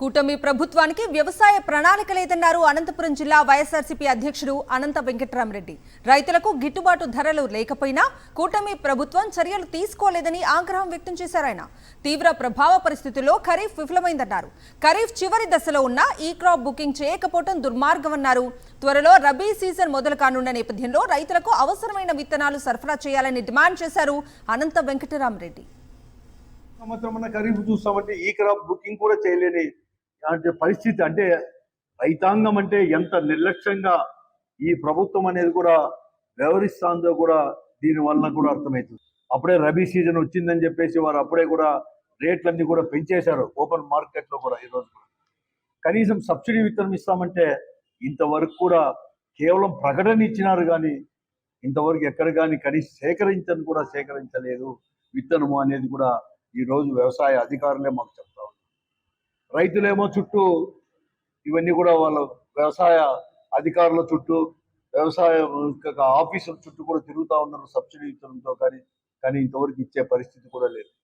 కూటమి ప్రభుత్వానికి వ్యవసాయ ప్రణాళిక లేదన్నారు అనంతపురం జిల్లా వైఎస్ఆర్సీపీ అధ్యక్షుడు అనంత వెంకటరామరెడ్డి. రైతులకు గిట్టుబాటు ధరలు లేకపోయినా కూటమి ప్రభుత్వం చర్యలు తీసుకోలేదని ఆగ్రహం వ్యక్తం చేశారు. ఆయన తీవ్ర ప్రభావ పరిస్థితుల్లో ఖరీఫ్ విఫలమైందన్నారు. ఖరీఫ్ చివరి దశలో ఉన్న ఈ క్రాప్ బుకింగ్ చేయకపోవడం దుర్మార్గమన్నారు. త్వరలో రబీ సీజన్ మొదలు కానున్న నేపథ్యంలో రైతులకు అవసరమైన విత్తనాలు సరఫరా చేయాలని డిమాండ్ చేశారు అనంత వెంకటరామరెడ్డి. సంవత్సరం ఖరీఫ్ చూస్తామంటే ఈ క్రాప్ బుకింగ్ కూడా చేయలేని పరిస్థితి. అంటే రైతాంగం అంటే ఎంత నిర్లక్ష్యంగా ఈ ప్రభుత్వం అనేది కూడా వ్యవహరిస్తుందో కూడా దీని వలన కూడా అర్థమవుతుంది. అప్పుడే రబీ సీజన్ వచ్చిందని చెప్పేసి వారు అప్పుడే కూడా రేట్లన్నీ కూడా పెంచేశారు ఓపెన్ మార్కెట్లో కూడా. ఈరోజు కూడా కనీసం సబ్సిడీ విత్తనం ఇస్తామంటే ఇంతవరకు కూడా కేవలం ప్రకటన ఇచ్చినారు, కానీ ఇంతవరకు ఎక్కడ కానీ కనీసం సేకరించలేదు విత్తనము అనేది కూడా ఈరోజు వ్యవసాయ అధికారులే మాకు చెప్తా ఉన్నారు. రైతులేమో చుట్టూ ఇవన్నీ కూడా వాళ్ళ వ్యవసాయ అధికారుల చుట్టూ వ్యవసాయ ఆఫీసుల చుట్టూ కూడా తిరుగుతూ ఉన్నారు సబ్సిడీ విత్తనంతో, కానీ ఇంతవరకు ఇచ్చే పరిస్థితి కూడా లేదు.